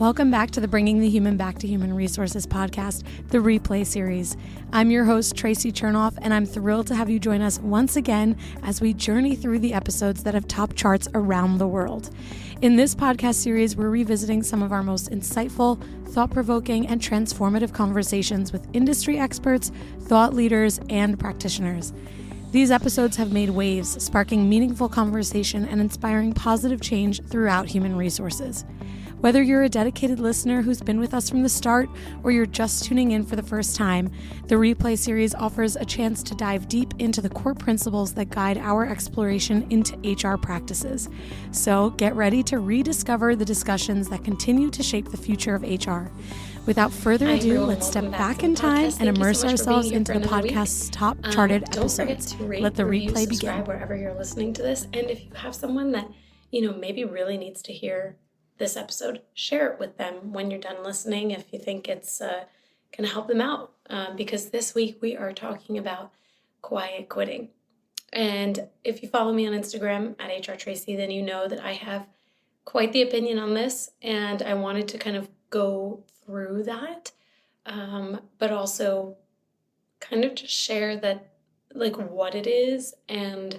Welcome back to the Bringing the Human Back to Human Resources podcast, the Replay series. I'm your host, Tracy Chernoff, and I'm thrilled to have you join us once again as we journey through the episodes that have topped charts around the world. In this podcast series, we're revisiting some of our most insightful, thought-provoking, and transformative conversations with industry experts, thought leaders, and practitioners. These episodes have made waves, sparking meaningful conversation and inspiring positive change throughout human resources. Whether you're a dedicated listener who's been with us from the start or you're just tuning in for the first time, the Replay series offers a chance to dive deep into the core principles that guide our exploration into HR practices. So get ready to rediscover the discussions that continue to shape the future of HR. Without further ado, let's step back in time and immerse ourselves into the podcast's top charted episodes. Don't forget to rate, Let the review, replay subscribe begin. wherever you're listening to this. And if you have someone that, maybe really needs to hear this episode, share it with them when you're done listening if you think it's going to help them out. Because this week we are talking about quiet quitting. And if you follow me on Instagram at @HRTracy, then you know that I have quite the opinion on this. And I wanted to kind of go through that, but also kind of just share that, like, what it is and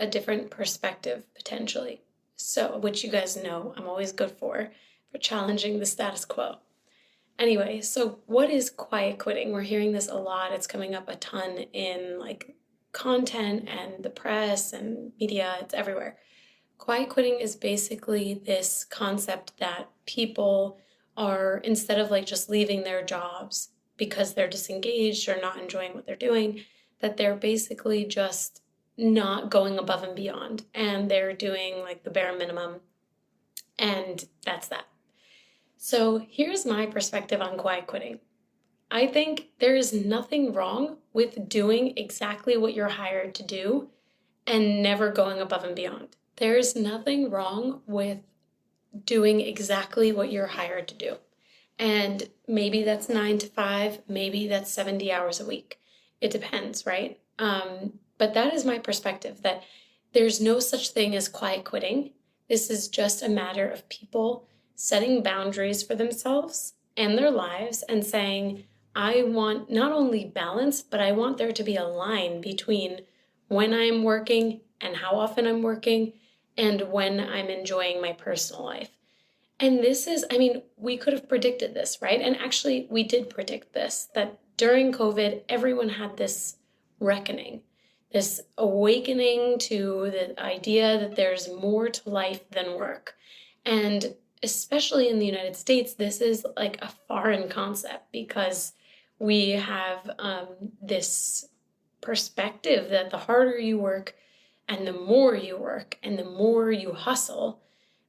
a different perspective potentially. So, which you guys know I'm always good for challenging the status quo. Anyway, so what is quiet quitting? We're hearing this a lot. It's coming up a ton in like content and the press and media. It's everywhere. Quiet quitting is basically this concept that people are, instead of like just leaving their jobs because they're disengaged or not enjoying what they're doing, that they're basically just not going above and beyond, and they're doing like the bare minimum, and that's that. So here's my perspective on quiet quitting. I think there is nothing wrong with doing exactly what you're hired to do and never going above and beyond. There's nothing wrong with doing exactly what you're hired to do. And maybe that's 9 to 5, maybe that's 70 hours a week. It depends, right? But that is my perspective, that there's no such thing as quiet quitting. This is just a matter of people setting boundaries for themselves and their lives and saying, I want not only balance, but I want there to be a line between when I'm working and how often I'm working and when I'm enjoying my personal life. And this is, we could have predicted this, right? And actually, we did predict this, that during COVID, everyone had this reckoning, this awakening to the idea that there's more to life than work. And especially in the United States, this is like a foreign concept because we have this perspective that the harder you work and the more you work and the more you hustle,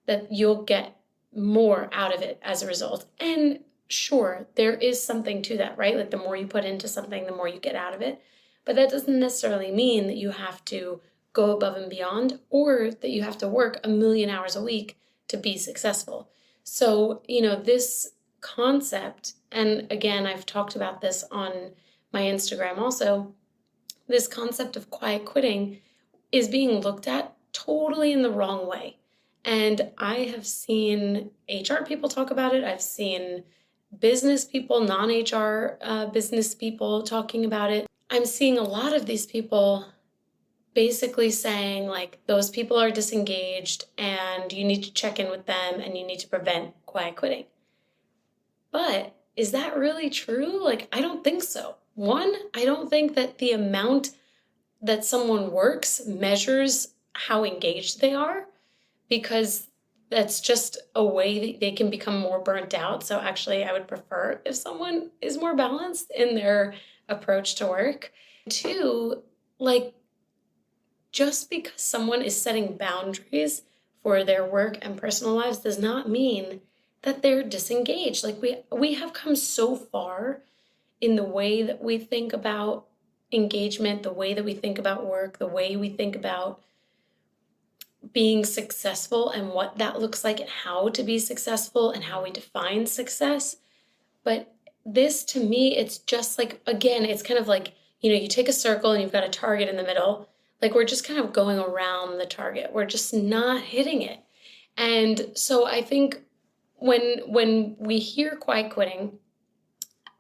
that you'll get more out of it as a result. And sure, there is something to that, right? Like the more you put into something, the more you get out of it. But that doesn't necessarily mean that you have to go above and beyond or that you have to work 1,000,000 hours a week to be successful. So, this concept, and again, I've talked about this on my Instagram also, this concept of quiet quitting is being looked at totally in the wrong way. And I have seen HR people talk about it. I've seen business people, non-HR business people talking about it. I'm seeing a lot of these people basically saying like, those people are disengaged and you need to check in with them and you need to prevent quiet quitting. But is that really true? Like, I don't think so. One, I don't think that the amount that someone works measures how engaged they are, because that's just a way that they can become more burnt out. So actually, I would prefer if someone is more balanced in their approach to work. Two, like, just because someone is setting boundaries for their work and personal lives does not mean that they're disengaged. Like, we have come so far in the way that we think about engagement, the way that we think about work, the way we think about being successful and what that looks like and how to be successful and how we define success. But this, to me, it's just like, again, it's kind of like, you take a circle and you've got a target in the middle. Like, we're just kind of going around the target. We're just not hitting it. And so I think when we hear quiet quitting,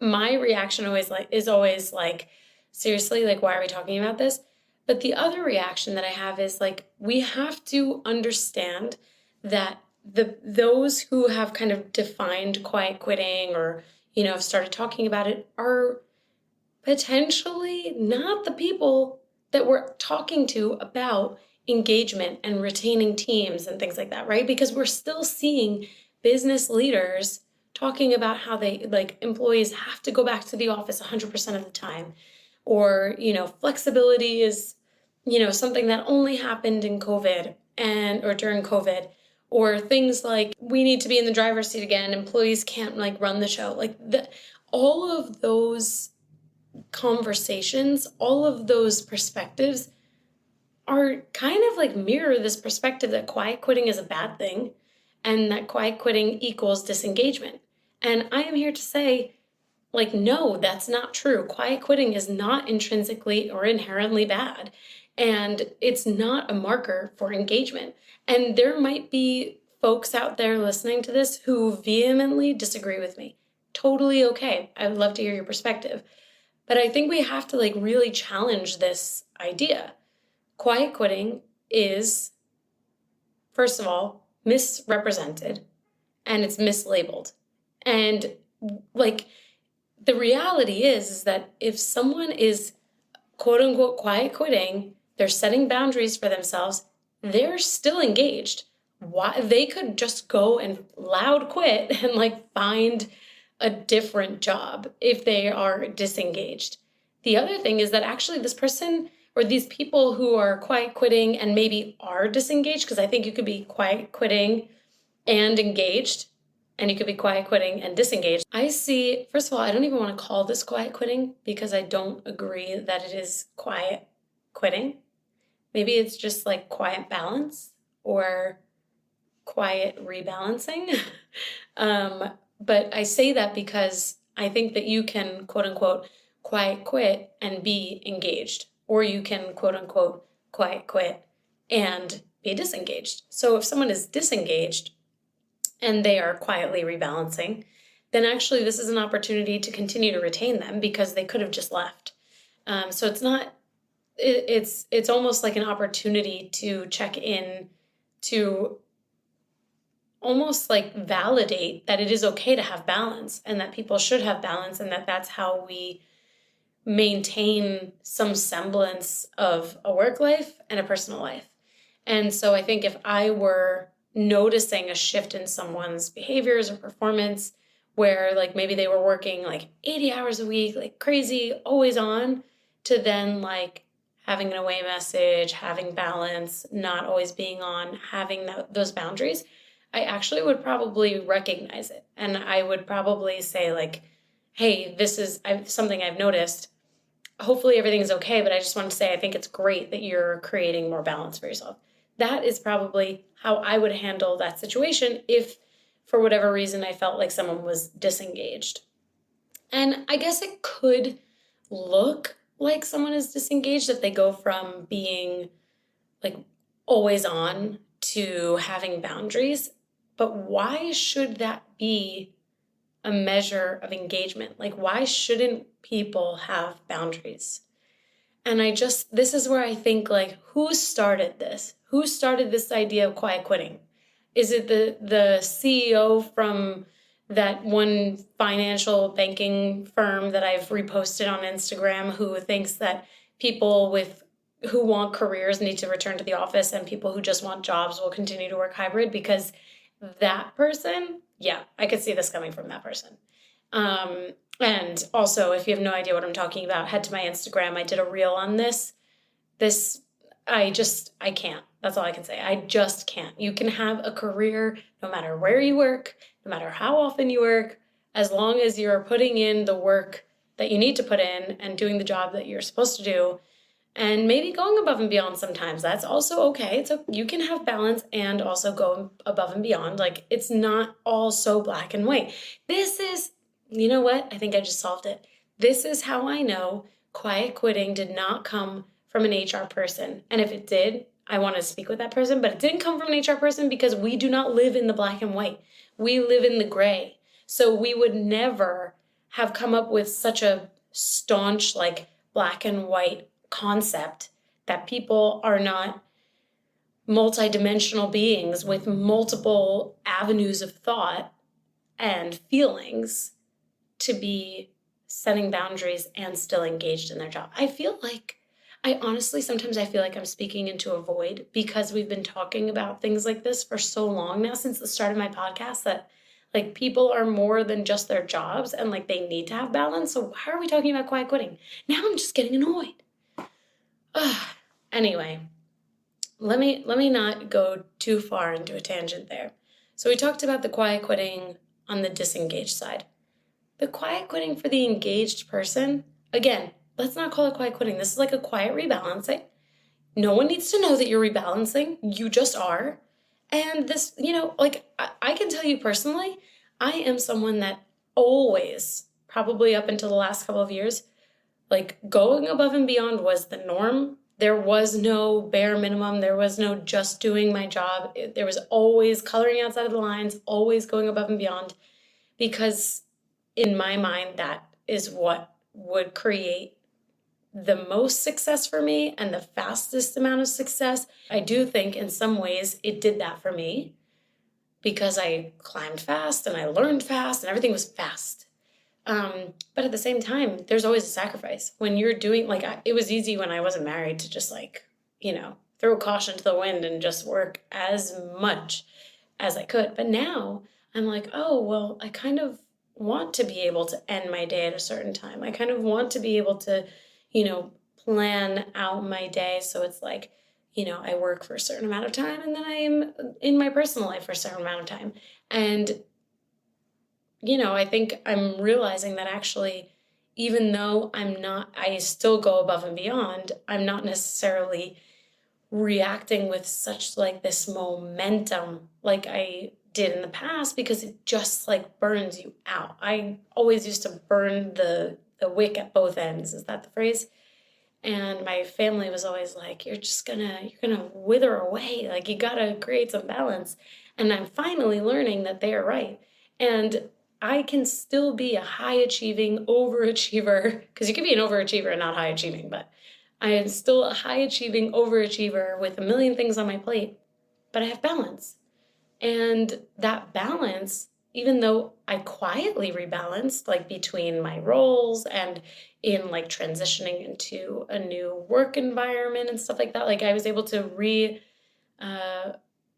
my reaction is always like, seriously, like, why are we talking about this? But the other reaction that I have is like, we have to understand that those who have kind of defined quiet quitting or, have started talking about it are potentially not the people that we're talking to about engagement and retaining teams and things like that, right? Because we're still seeing business leaders talking about how they, like, employees have to go back to the office 100% of the time, or flexibility is something that only happened in COVID or during COVID, or things like we need to be in the driver's seat again, employees can't like run the show, like all of those conversations, all of those perspectives are kind of like mirror this perspective that quiet quitting is a bad thing and that quiet quitting equals disengagement. And I am here to say, like, no, that's not true. Quiet quitting is not intrinsically or inherently bad. And it's not a marker for engagement. And there might be folks out there listening to this who vehemently disagree with me. Totally okay. I would love to hear your perspective. But I think we have to like really challenge this idea. Quiet quitting is, first of all, misrepresented and it's mislabeled. And like, the reality is that if someone is quote unquote quiet quitting, they're setting boundaries for themselves, they're still engaged. Why? They could just go and loud quit and like find a different job if they are disengaged. The other thing is that actually this person or these people who are quiet quitting and maybe are disengaged, because I think you could be quiet quitting and engaged, and you could be quiet quitting and disengaged. I see, first of all, I don't even want to call this quiet quitting because I don't agree that it is quiet quitting. Maybe it's just like quiet balance or quiet rebalancing. But I say that because I think that you can, quote unquote, quiet quit and be engaged, or you can, quote unquote, quiet quit and be disengaged. So if someone is disengaged and they are quietly rebalancing, then actually this is an opportunity to continue to retain them because they could have just left. So it's not, it's almost like an opportunity to check in, to almost like validate that it is okay to have balance and that people should have balance, and that that's how we maintain some semblance of a work life and a personal life. And so I think if I were noticing a shift in someone's behaviors or performance where like maybe they were working like 80 hours a week, like crazy, always on, to then like having an away message, having balance, not always being on, having those boundaries, I actually would probably recognize it. And I would probably say like, hey, this is something I've noticed. Hopefully everything's okay, but I just want to say I think it's great that you're creating more balance for yourself. That is probably how I would handle that situation if, for whatever reason, I felt like someone was disengaged. And I guess it could look like someone is disengaged if they go from being like always on to having boundaries. But why should that be a measure of engagement? Like, why shouldn't people have boundaries? And this is where I think, like, who started this? Who started this idea of quiet quitting? Is it the CEO from that one financial banking firm that I've reposted on Instagram who thinks that people who want careers need to return to the office and people who just want jobs will continue to work hybrid? Because that person, yeah, I could see this coming from that person. And also, if you have no idea what I'm talking about, head to my Instagram. I did a reel on this. I can't. That's all I can say. I just can't. You can have a career no matter where you work, no matter how often you work, as long as you're putting in the work that you need to put in and doing the job that you're supposed to do, and maybe going above and beyond sometimes. That's also okay. You can have balance and also go above and beyond. Like, it's not all so black and white. You know what? I think I just solved it. This is how I know quiet quitting did not come from an HR person. And if it did, I want to speak with that person, but it didn't come from an HR person because we do not live in the black and white. We live in the gray. So we would never have come up with such a staunch, like, black and white concept that people are not multidimensional beings with multiple avenues of thought and feelings to be setting boundaries and still engaged in their job. I honestly, sometimes I feel like I'm speaking into a void because we've been talking about things like this for so long now, since the start of my podcast, that like people are more than just their jobs and like they need to have balance. So why are we talking about quiet quitting? Now I'm just getting annoyed. Anyway, let me not go too far into a tangent there. So we talked about the quiet quitting on the disengaged side. The quiet quitting for the engaged person, again, let's not call it quiet quitting. This is like a quiet rebalancing. No one needs to know that you're rebalancing. You just are. And this, like I can tell you personally, I am someone that always, probably up until the last couple of years, like going above and beyond was the norm. There was no bare minimum. There was no just doing my job. There was always coloring outside of the lines, always going above and beyond, because in my mind, that is what would create the most success for me and the fastest amount of success. I do think in some ways it did that for me because I climbed fast and I learned fast and everything was fast. But at the same time, there's always a sacrifice. When you're doing, it was easy when I wasn't married to just throw caution to the wind and just work as much as I could. But now I'm like, oh, well, I kind of want to be able to end my day at a certain time. I kind of want to be able to, plan out my day. So it's like, I work for a certain amount of time and then I'm in my personal life for a certain amount of time. And, I think I'm realizing that actually, even though I still go above and beyond, I'm not necessarily reacting with such like this momentum like I did in the past, because it just like burns you out. I always used to burn the wick at both ends. Is that the phrase? And my family was always like, you're gonna wither away. Like, you gotta create some balance. And I'm finally learning that they are right. And I can still be a high achieving overachiever, because you can be an overachiever and not high achieving, but I am still a high achieving overachiever with a million things on my plate, but I have balance. And that balance, even though I quietly rebalanced, like between my roles and in like transitioning into a new work environment and stuff like that, like I was able to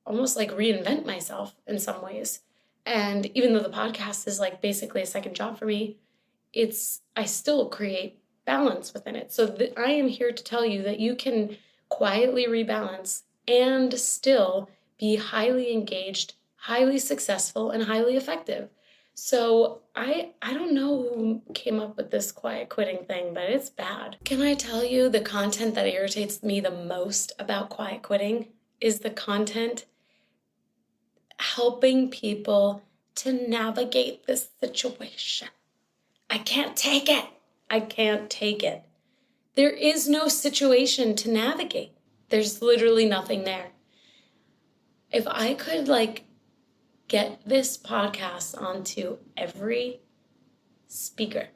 almost like reinvent myself in some ways. And even though the podcast is like basically a second job for me, I still create balance within it. So I am here to tell you that you can quietly rebalance and still be highly engaged, highly successful, and highly effective. So I don't know who came up with this quiet quitting thing, but it's bad. Can I tell you the content that irritates me the most about quiet quitting is the content helping people to navigate this situation. I can't take it. I can't take it. There is no situation to navigate. There's literally nothing there. If I could get this podcast onto every speaker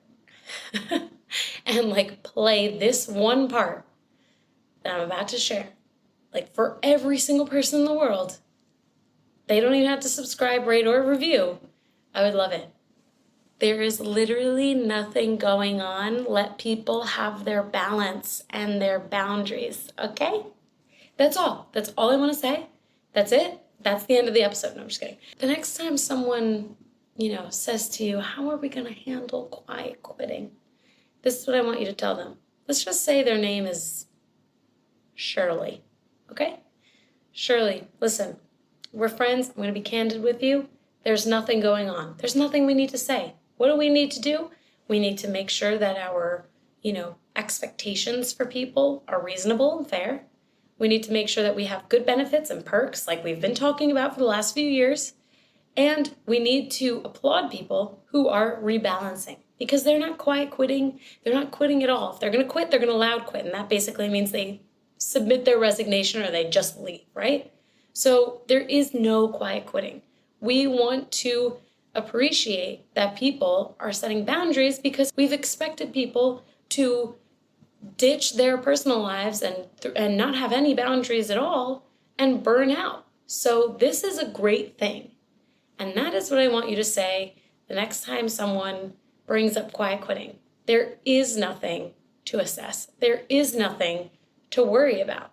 and play this one part that I'm about to share, for every single person in the world, they don't even have to subscribe, rate, or review, I would love it. There is literally nothing going on. Let people have their balance and their boundaries, okay? That's all. That's all I want to say. That's it. That's the end of the episode. No, I'm just kidding. The next time someone, says to you, how are we going to handle quiet quitting? This is what I want you to tell them. Let's just say their name is Shirley, okay? Shirley, listen, we're friends. I'm going to be candid with you. There's nothing going on. There's nothing we need to say. What do we need to do? We need to make sure that our, expectations for people are reasonable and fair. We need to make sure that we have good benefits and perks like we've been talking about for the last few years. And we need to applaud people who are rebalancing, because they're not quiet quitting. They're not quitting at all. If they're going to quit, they're going to loud quit. And that basically means they submit their resignation or they just leave, right? So there is no quiet quitting. We want to appreciate that people are setting boundaries because we've expected people to ditch their personal lives and not have any boundaries at all and burn out. So this is a great thing. And that is what I want you to say the next time someone brings up quiet quitting. There is nothing to assess. There is nothing to worry about.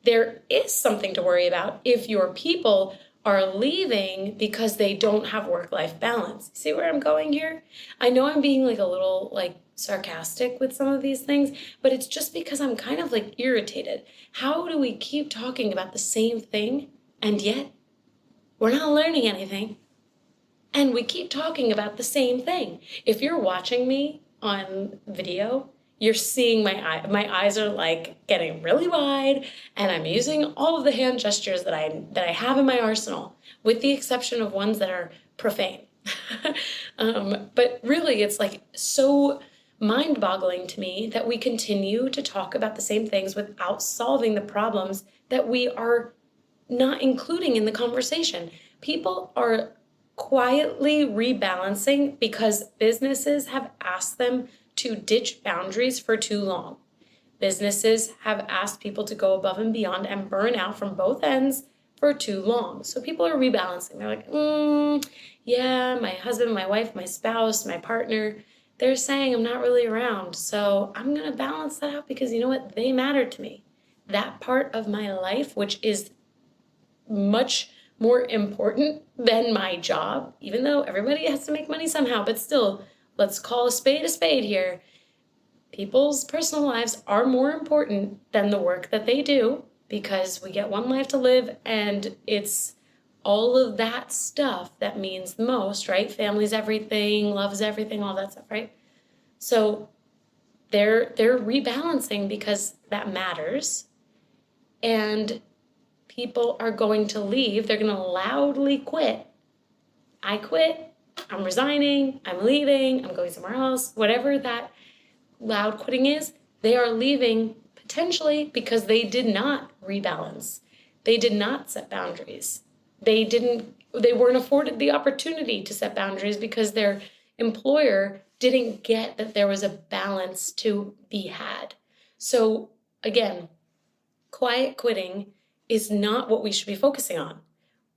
There is something to worry about if your people are leaving because they don't have work-life balance. See where I'm going here? I know I'm being like a little like sarcastic with some of these things, but it's just because I'm kind of like irritated. How do we keep talking about the same thing and yet we're not learning anything? And we keep talking about the same thing. If you're watching me on video, you're seeing my eyes are like getting really wide, and I'm using all of the hand gestures that I have in my arsenal, with the exception of ones that are profane. But really, it's like so mind-boggling to me that we continue to talk about the same things without solving the problems that we are not including in the conversation. People are quietly rebalancing because businesses have asked them to ditch boundaries for too long. Businesses have asked people to go above and beyond and burn out from both ends for too long. So people are rebalancing. They're like, yeah, my husband, my wife, my spouse, my partner, they're saying I'm not really around. So I'm going to balance that out because you know what? They matter to me. That part of my life, which is much more important than my job, even though everybody has to make money somehow, but still, let's call a spade here. People's personal lives are more important than the work that they do because we get one life to live, and it's all of that stuff that means the most, right? Family's everything, love's everything, all that stuff, right? So they're rebalancing because that matters, and people are going to leave. They're going to loudly quit. I quit. I'm resigning, I'm leaving, I'm going somewhere else, whatever that loud quitting is, they are leaving potentially because they did not rebalance. They did not set boundaries. They weren't afforded the opportunity to set boundaries because their employer didn't get that there was a balance to be had. So again, quiet quitting is not what we should be focusing on.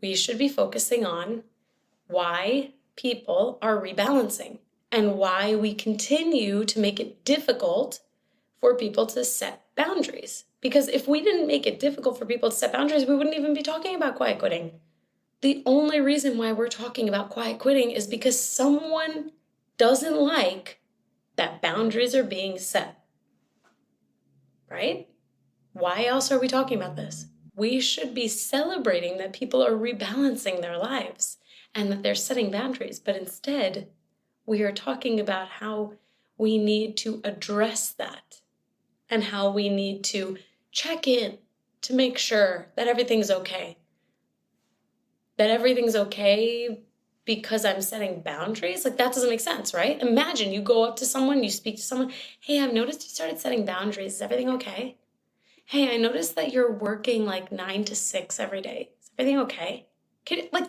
We should be focusing on why people are rebalancing and why we continue to make it difficult for people to set boundaries. Because if we didn't make it difficult for people to set boundaries, we wouldn't even be talking about quiet quitting. The only reason why we're talking about quiet quitting is because someone doesn't like that boundaries are being set. Right? Why else are we talking about this? We should be celebrating that people are rebalancing their lives and that they're setting boundaries. But instead, we are talking about how we need to address that and how we need to check in to make sure that everything's okay. That everything's okay because I'm setting boundaries? Like, that doesn't make sense, right? Imagine you go up to someone, you speak to someone, hey, I've noticed you started setting boundaries. Is everything okay? Hey, I noticed that you're working like 9 to 6 every day. Is everything okay?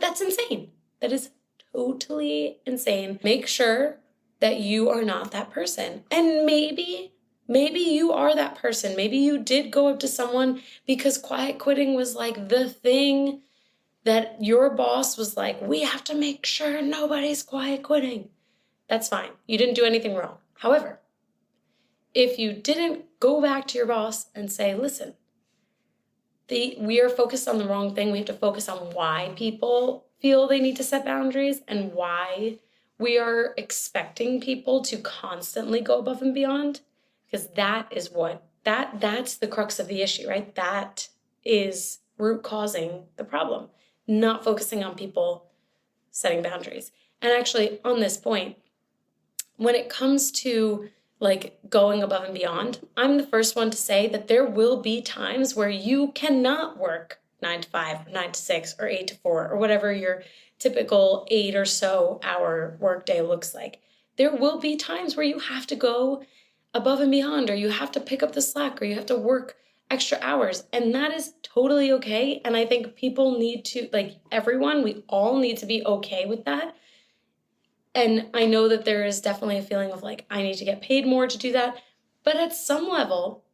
That's insane. That is totally insane. Make sure that you are not that person. And maybe you are that person. Maybe you did go up to someone because quiet quitting was like the thing that your boss was like, we have to make sure nobody's quiet quitting. That's fine. You didn't do anything wrong. However, if you didn't go back to your boss and say, listen, we are focused on the wrong thing. We have to focus on why people feel they need to set boundaries and why we are expecting people to constantly go above and beyond, because that is that's the crux of the issue, right? That is root causing the problem, not focusing on people setting boundaries. And actually, on this point, when it comes to like going above and beyond, I'm the first one to say that there will be times where you cannot work 9 to 5, 9 to 6, or 8 to 4, or whatever your typical 8 or so hour workday looks like. There will be times where you have to go above and beyond, or you have to pick up the slack, or you have to work extra hours. And that is totally okay. And I think people need to, like everyone, we all need to be okay with that. And I know that there is definitely a feeling of like, I need to get paid more to do that. But at some level,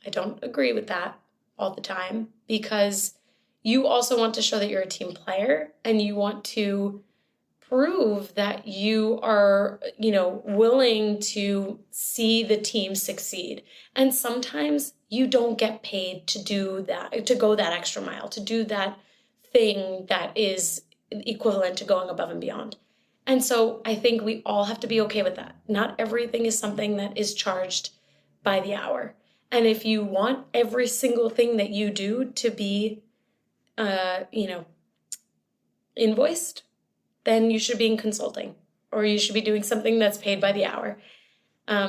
I don't agree with that all the time, because you also want to show that you're a team player and you want to prove that you are, willing to see the team succeed. And sometimes you don't get paid to do that, to go that extra mile, to do that thing that is equivalent to going above and beyond. And so I think we all have to be okay with that. Not everything is something that is charged by the hour. And if you want every single thing that you do to be, invoiced, then you should be in consulting, or you should be doing something that's paid by the hour.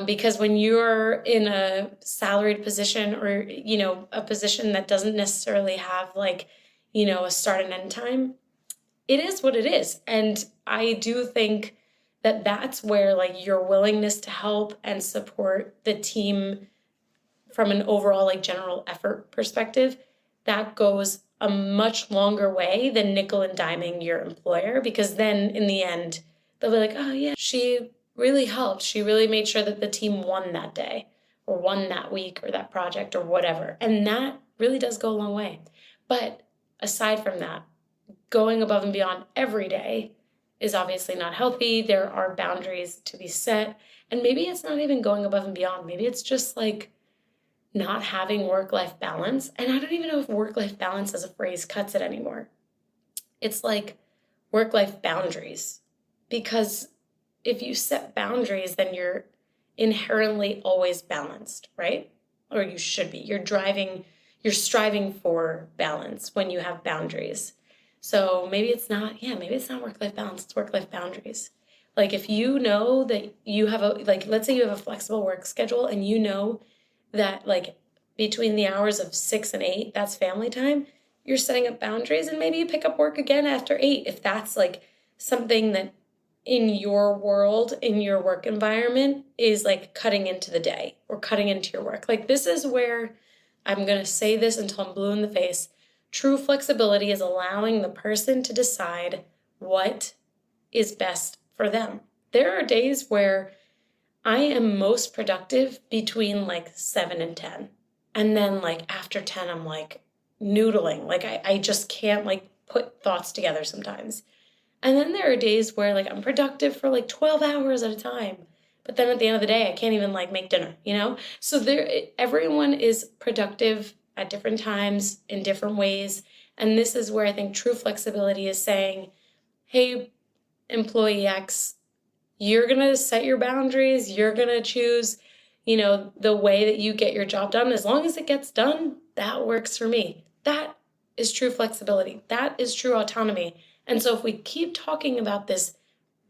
Because when you're in a salaried position, or, a position that doesn't necessarily have like, a start and end time, it is what it is. And I do think that that's where like your willingness to help and support the team from an overall like general effort perspective, that goes a much longer way than nickel and diming your employer, because then in the end they'll be like, oh yeah, she really helped. She really made sure that the team won that day or won that week or that project or whatever. And that really does go a long way. But aside from that, going above and beyond every day is obviously not healthy. There are boundaries to be set. And maybe it's not even going above and beyond. Maybe it's just like not having work-life balance. And I don't even know if work-life balance as a phrase cuts it anymore. It's like work-life boundaries. Because if you set boundaries, then you're inherently always balanced, right? Or you should be. You're striving for balance when you have boundaries. So maybe it's not work-life balance, it's work-life boundaries. Like if you know that you have let's say you have a flexible work schedule and you know that like between the hours of 6 and 8, that's family time, you're setting up boundaries, and maybe you pick up work again after 8 if that's like something that in your world, in your work environment is like cutting into the day or cutting into your work. Like this is where I'm going to say this until I'm blue in the face. True flexibility is allowing the person to decide what is best for them. There are days where I am most productive between like 7 and 10. And then like after 10, I'm like noodling. Like I just can't like put thoughts together sometimes. And then there are days where like I'm productive for like 12 hours at a time. But then at the end of the day, I can't even like make dinner, So everyone is productive at different times in different ways. And this is where I think true flexibility is saying, hey, employee X, you're going to set your boundaries. You're going to choose, the way that you get your job done. As long as it gets done, that works for me. That is true flexibility. That is true autonomy. And so if we keep talking about this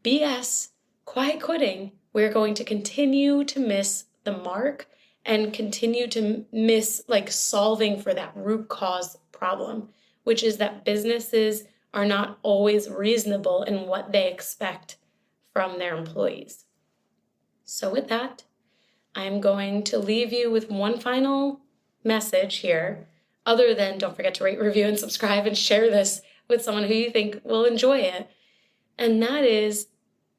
BS, quiet quitting, we're going to continue to miss the mark and continue to miss like solving for that root cause problem, which is that businesses are not always reasonable in what they expect from their employees. So with that, I'm going to leave you with one final message here, other than don't forget to rate, review, and subscribe and share this with someone who you think will enjoy it. And that is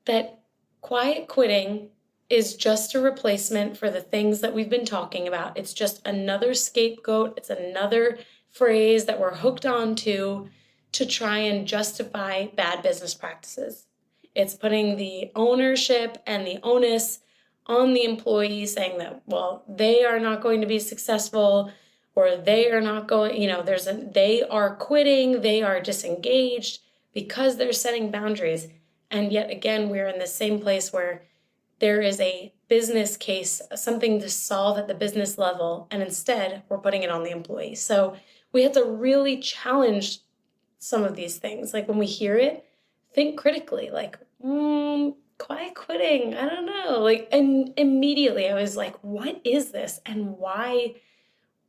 that quiet quitting is just a replacement for the things that we've been talking about. It's just another scapegoat. It's another phrase that we're hooked onto to try and justify bad business practices. It's putting the ownership and the onus on the employee, saying that, well, they are not going to be successful, or they are not going, they are quitting, they are disengaged because they're setting boundaries. And yet again, we're in the same place where there is a business case, something to solve at the business level, and instead we're putting it on the employee. So we have to really challenge some of these things. Like when we hear it, think critically, like, quiet quitting, I don't know. And immediately I was like, what is this? And why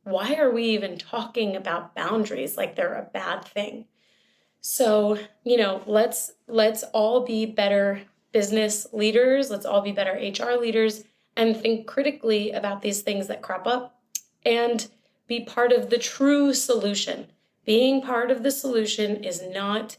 are we even talking about boundaries like they're a bad thing? So, let's all be better business leaders. Let's all be better HR leaders and think critically about these things that crop up, and be part of the true solution. Being part of the solution is not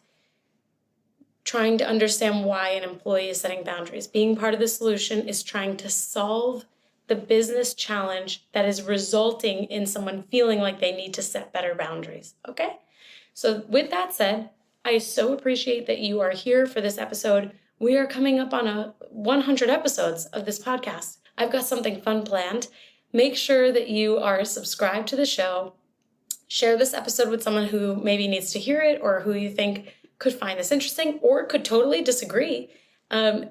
trying to understand why an employee is setting boundaries. Being part of the solution is trying to solve the business challenge that is resulting in someone feeling like they need to set better boundaries. Okay? So with that said, I so appreciate that you are here for this episode. We are coming up on 100 episodes of this podcast. I've got something fun planned. Make sure that you are subscribed to the show. Share this episode with someone who maybe needs to hear it or who you think could find this interesting or could totally disagree.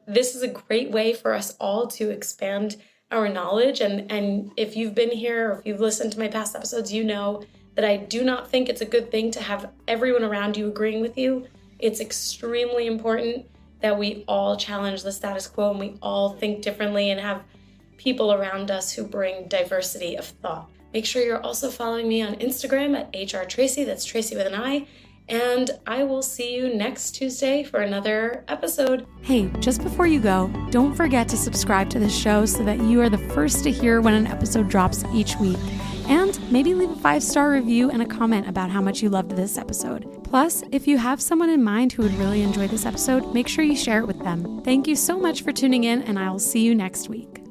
This is a great way for us all to expand our knowledge. And if you've been here or if you've listened to my past episodes, you know that I do not think it's a good thing to have everyone around you agreeing with you. It's extremely important that we all challenge the status quo and we all think differently and have people around us who bring diversity of thought. Make sure you're also following me on Instagram at hrtracy, that's Tracy with an I, and I will see you next Tuesday for another episode. Hey, just before you go, don't forget to subscribe to this show so that you are the first to hear when an episode drops each week. And maybe leave a 5-star review and a comment about how much you loved this episode. Plus, if you have someone in mind who would really enjoy this episode, make sure you share it with them. Thank you so much for tuning in, and I will see you next week.